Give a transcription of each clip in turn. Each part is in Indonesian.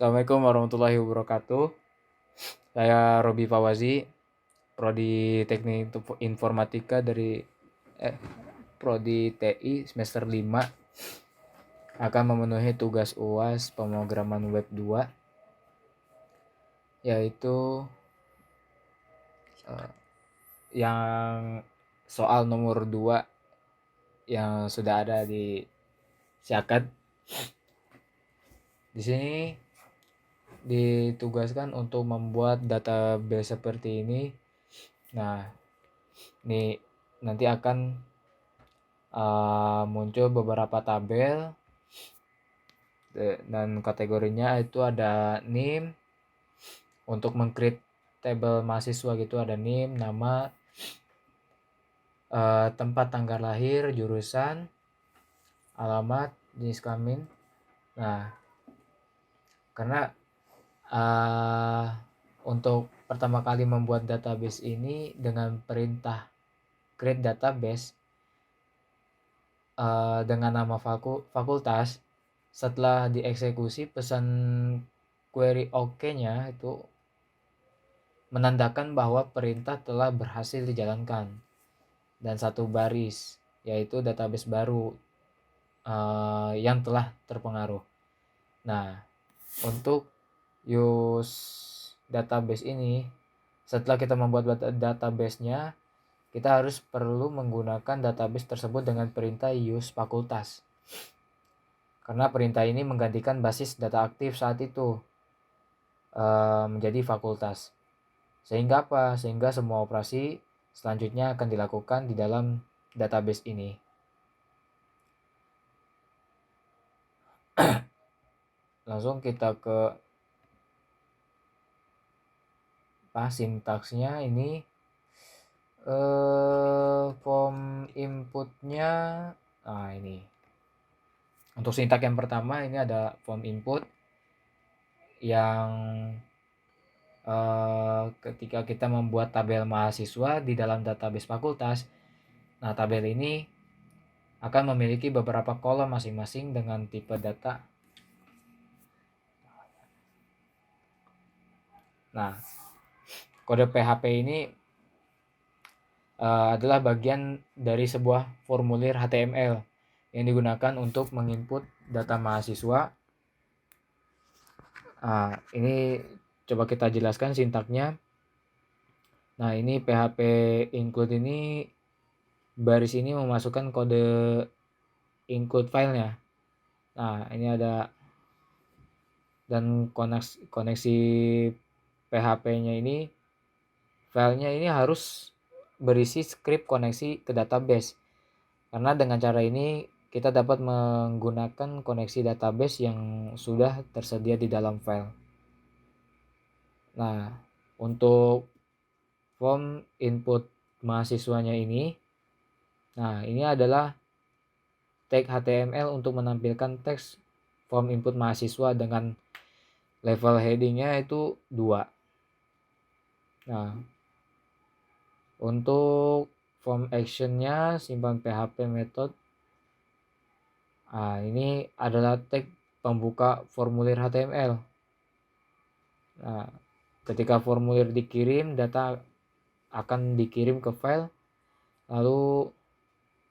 Assalamualaikum warahmatullahi wabarakatuh. Saya Robi Fawazi, Prodi Teknik Informatika dari Prodi TI semester 5, akan memenuhi tugas UAS pemrograman web 2, yaitu yang soal nomor 2 yang sudah ada di Siakat. Di sini ditugaskan untuk membuat database seperti ini. Nah, ini nanti akan muncul beberapa tabel dan kategorinya itu ada NIM. Untuk meng-create tabel mahasiswa gitu ada NIM, nama, tempat tanggal lahir, jurusan, alamat, jenis kelamin. Nah, karena untuk pertama kali membuat database ini dengan perintah create database dengan nama fakultas, setelah dieksekusi pesan query OK-nya itu menandakan bahwa perintah telah berhasil dijalankan, dan satu baris yaitu database baru yang telah terpengaruh. Nah, untuk use database ini, setelah kita membuat database-nya, kita harus perlu menggunakan database tersebut dengan perintah use fakultas, karena perintah ini menggantikan basis data aktif saat itu menjadi fakultas. Sehingga apa? Sehingga semua operasi selanjutnya akan dilakukan di dalam database ini. Langsung kita ke sintaksnya. Ini form inputnya. Nah, ini untuk sintaks yang pertama, ini ada form input yang ketika kita membuat tabel mahasiswa di dalam database fakultas. Nah, tabel ini akan memiliki beberapa kolom masing-masing dengan tipe data. Nah, kode PHP ini adalah bagian dari sebuah formulir HTML yang digunakan untuk menginput data mahasiswa. Ini coba kita jelaskan sintaknya. Nah, ini PHP include ini, baris ini memasukkan kode include filenya. Nah, ini ada, dan koneksi PHP-nya ini, filenya ini harus berisi script koneksi ke database, karena dengan cara ini kita dapat menggunakan koneksi database yang sudah tersedia di dalam file. Nah, untuk form input mahasiswanya ini, nah ini adalah tag HTML untuk menampilkan teks form input mahasiswa dengan level headingnya itu 2. Nah, untuk form actionnya simpan PHP method. Ini adalah tag pembuka formulir HTML. Nah, ketika formulir dikirim, data akan dikirim ke file, lalu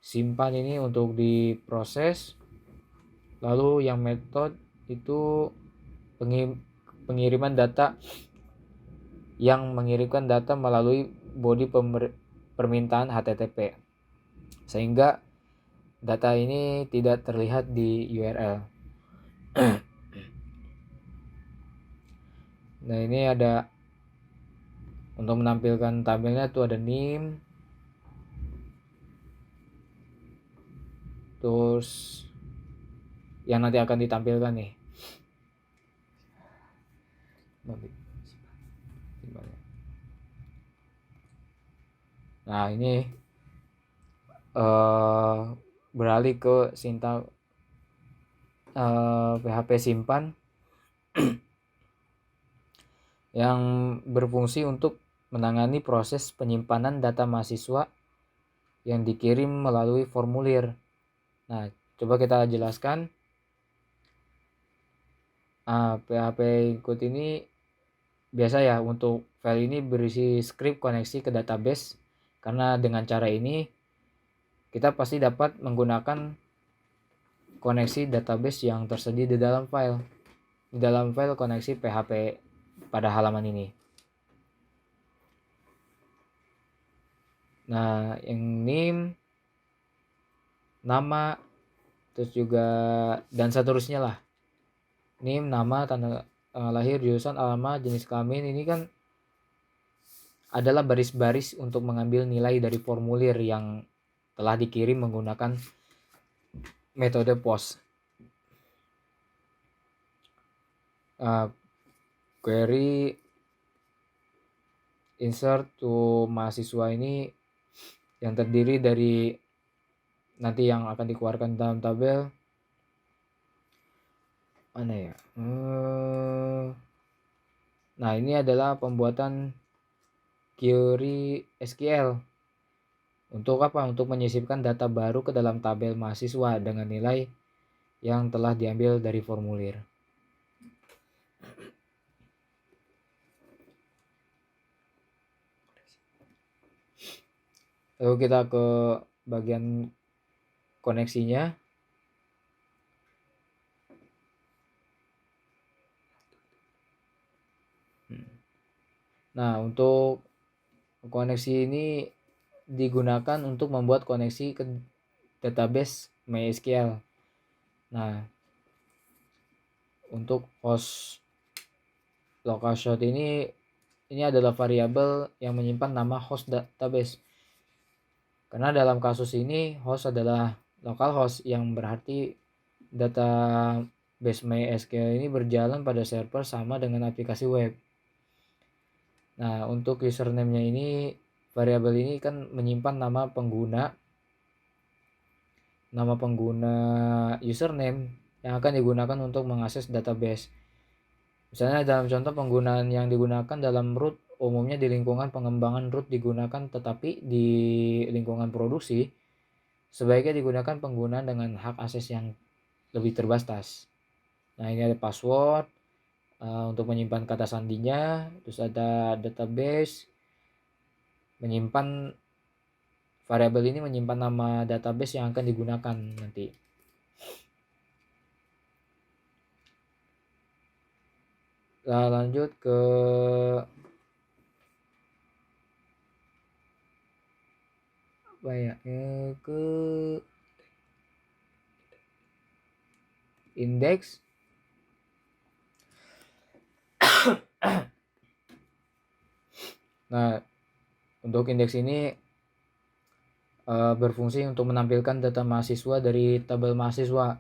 simpan ini untuk diproses. Lalu yang method itu pengiriman data, yang mengirimkan data melalui body permintaan HTTP, sehingga data ini tidak terlihat di URL. Nah, ini ada untuk menampilkan tabelnya tuh ada NIM, terus yang nanti akan ditampilkan nih. Nah, ini beralih ke sintaks PHP simpan yang berfungsi untuk menangani proses penyimpanan data mahasiswa yang dikirim melalui formulir. Nah, coba kita jelaskan. PHP include ini biasa ya, untuk file ini berisi script koneksi ke database, karena dengan cara ini kita pasti dapat menggunakan koneksi database yang tersedia di dalam file koneksi PHP pada halaman ini. Nah, yang name, nama, terus juga dan seterusnya lah. Name, nama, tanggal lahir, jurusan, alamat, jenis kelamin, ini kan adalah baris-baris untuk mengambil nilai dari formulir yang telah dikirim menggunakan metode POST. Query insert to mahasiswa ini yang terdiri dari nanti yang akan dikeluarkan dalam tabel mana ya. Nah, ini adalah pembuatan query SQL. Untuk apa? Untuk menyisipkan data baru ke dalam tabel mahasiswa dengan nilai yang telah diambil dari formulir. Lalu kita ke bagian koneksinya. Nah, untuk koneksi ini digunakan untuk membuat koneksi ke database MySQL. Nah, untuk host localhost ini adalah variabel yang menyimpan nama host database. Karena dalam kasus ini host adalah localhost, yang berarti database MySQL ini berjalan pada server sama dengan aplikasi web. Nah, untuk username-nya ini, variabel ini kan menyimpan nama pengguna username yang akan digunakan untuk mengakses database. Misalnya dalam contoh penggunaan yang digunakan dalam root, umumnya di lingkungan pengembangan root digunakan, tetapi di lingkungan produksi sebaiknya digunakan penggunaan dengan hak akses yang lebih terbatas. Nah, ini ada password untuk menyimpan kata sandinya, terus ada database, menyimpan variabel ini menyimpan nama database yang akan digunakan nanti. Nah, lanjut ke apa ya? Ke indeks. Nah, untuk indeks ini berfungsi untuk menampilkan data mahasiswa dari tabel mahasiswa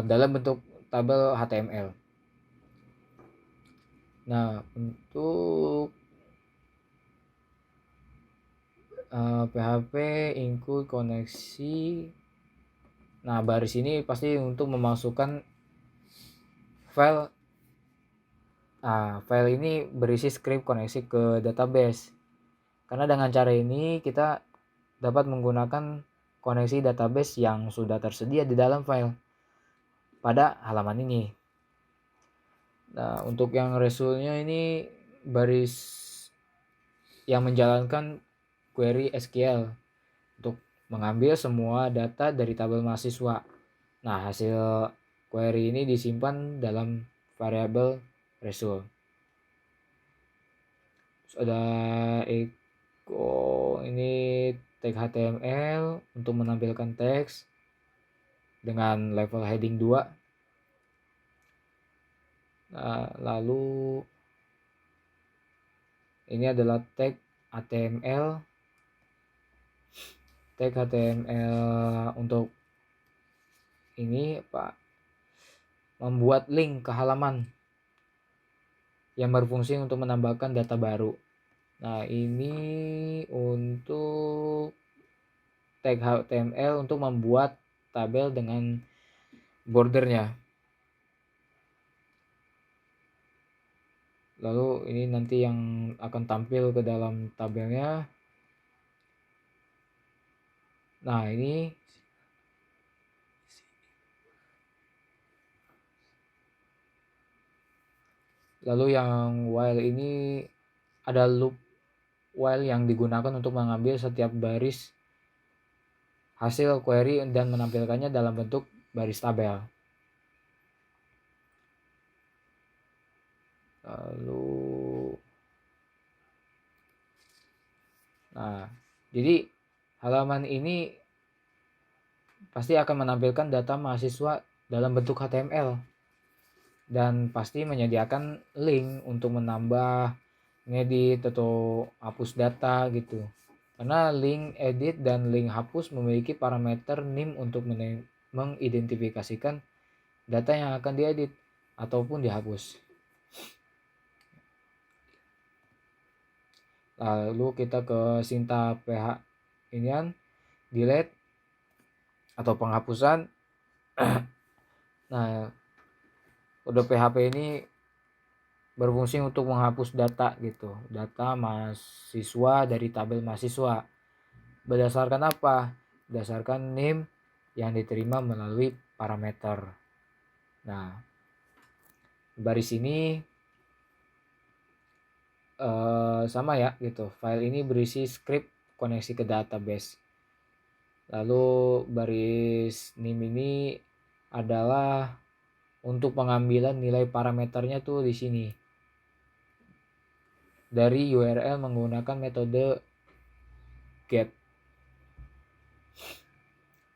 dalam bentuk tabel HTML. Nah, untuk PHP include koneksi. Nah, baris ini pasti untuk memasukkan file. File ini berisi script koneksi ke database. Karena dengan cara ini kita dapat menggunakan koneksi database yang sudah tersedia di dalam file pada halaman ini. Nah, untuk yang resultnya ini baris yang menjalankan query SQL untuk mengambil semua data dari tabel mahasiswa. Nah, hasil query ini disimpan dalam variabel result. Terus ada echo, ini tag HTML untuk menampilkan teks dengan level heading 2. Nah, lalu ini adalah tag HTML untuk ini membuat link ke halaman yang berfungsi untuk menambahkan data baru. Nah, ini untuk tag HTML untuk membuat tabel dengan bordernya. Lalu ini nanti yang akan tampil ke dalam tabelnya. Nah, ini Lalu yang while ini ada loop while yang digunakan untuk mengambil setiap baris hasil query dan menampilkannya dalam bentuk baris tabel. Lalu jadi halaman ini pasti akan menampilkan data mahasiswa dalam bentuk HTML dan pasti menyediakan link untuk menambah, ngedit atau hapus data gitu. Karena link edit dan link hapus memiliki parameter NIM untuk mengidentifikasikan data yang akan diedit ataupun dihapus. Lalu kita ke sinta PH inian delete atau penghapusan. Nah, kode PHP ini berfungsi untuk menghapus data gitu, data mahasiswa dari tabel mahasiswa. Berdasarkan apa? Berdasarkan NIM yang diterima melalui parameter. Nah, baris ini sama ya gitu. File ini berisi script koneksi ke database. Lalu baris NIM ini adalah untuk pengambilan nilai parameternya tuh di sini. Dari URL menggunakan metode get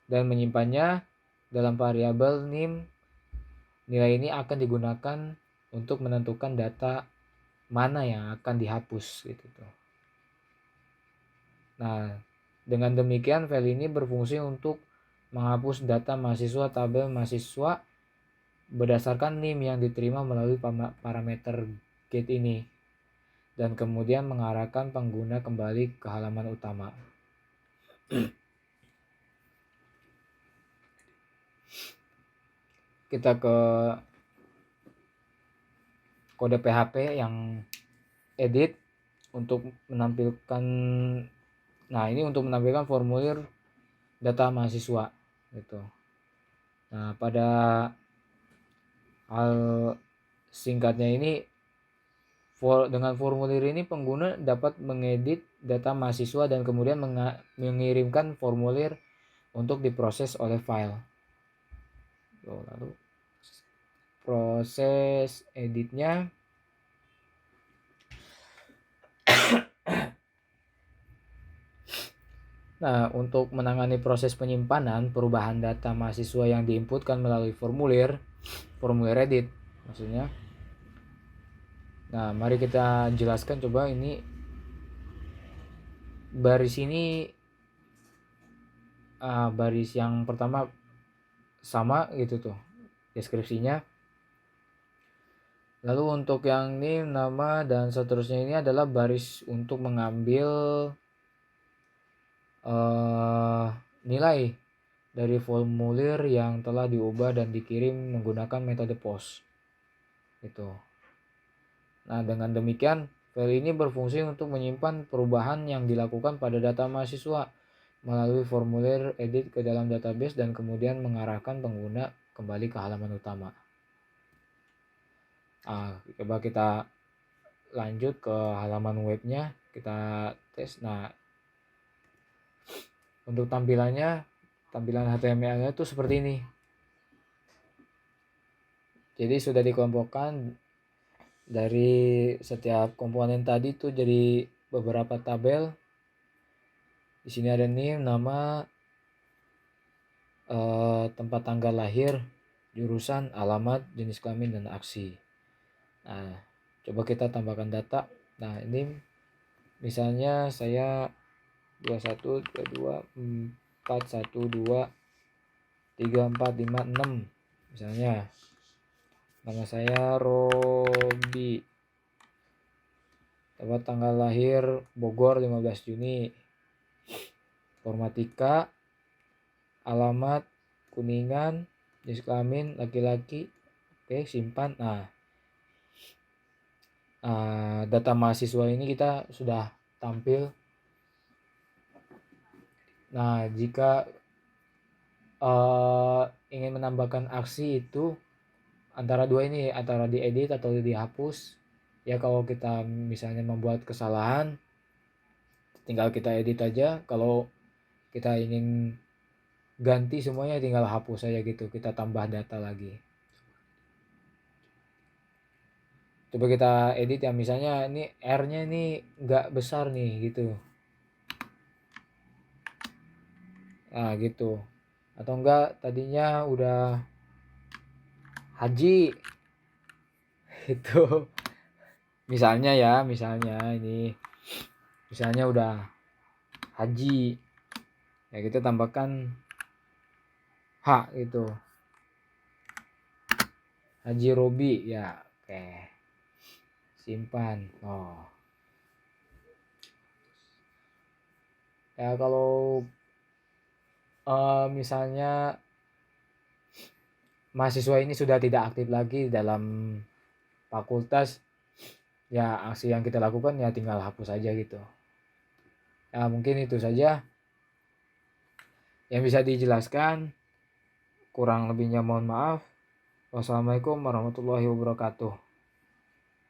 dan menyimpannya dalam variabel NIM. Nilai ini akan digunakan untuk menentukan data mana yang akan dihapus gitu tuh. Nah, dengan demikian file ini berfungsi untuk menghapus data mahasiswa tabel mahasiswa berdasarkan NIM yang diterima melalui parameter get ini dan kemudian mengarahkan pengguna kembali ke halaman utama. Kita ke kode PHP yang edit untuk menampilkan, nah ini untuk menampilkan formulir data mahasiswa gitu. Nah, pada hal singkatnya ini, dengan formulir ini pengguna dapat mengedit data mahasiswa dan kemudian mengirimkan formulir untuk diproses oleh file. Lalu proses editnya, nah untuk menangani proses penyimpanan perubahan data mahasiswa yang diinputkan melalui formulir edit maksudnya. Nah, mari kita jelaskan coba ini baris ini, baris yang pertama sama gitu tuh deskripsinya. Lalu untuk yang ini nama dan seterusnya ini adalah baris untuk mengambil nilai dari formulir yang telah diubah dan dikirim menggunakan metode post gitu. Nah, dengan demikian file ini berfungsi untuk menyimpan perubahan yang dilakukan pada data mahasiswa melalui formulir edit ke dalam database dan kemudian mengarahkan pengguna kembali ke halaman utama. Coba kita lanjut ke halaman webnya, kita tes. Nah, untuk tampilan HTML-nya itu seperti ini. Jadi sudah dikelompokkan dari setiap komponen tadi tuh jadi beberapa tabel. Di sini ada NIM, nama, tempat tanggal lahir, jurusan, alamat, jenis kelamin, dan aksi. Nah, coba kita tambahkan data. Nah, ini misalnya saya 21, 22, 4, 1, 2, 3, 4, 5, 6 misalnya. Nama saya Robi. Tempat tanggal lahir Bogor 15 Juni. Informatika, alamat Kuningan, jenis kelamin laki-laki. Oke, simpan. Nah, data mahasiswa ini kita sudah tampil. Nah, jika ingin menambahkan aksi itu antara dua ini, antara diedit atau dihapus. Ya kalau kita misalnya membuat kesalahan, tinggal kita edit aja. Kalau kita ingin ganti semuanya, tinggal hapus aja gitu, kita tambah data lagi. Coba kita edit ya, misalnya ini R-nya ini nggak besar nih gitu. Nah gitu. Atau enggak tadinya udah Haji itu. Misalnya ya, misalnya ini, misalnya udah Haji, ya kita tambahkan H gitu, Haji Robi ya. Oke, simpan. Oh ya, kalau misalnya mahasiswa ini sudah tidak aktif lagi dalam fakultas, ya aksi yang kita lakukan ya tinggal hapus aja gitu. Ya mungkin itu saja yang bisa dijelaskan, kurang lebihnya mohon maaf. Wassalamualaikum warahmatullahi wabarakatuh.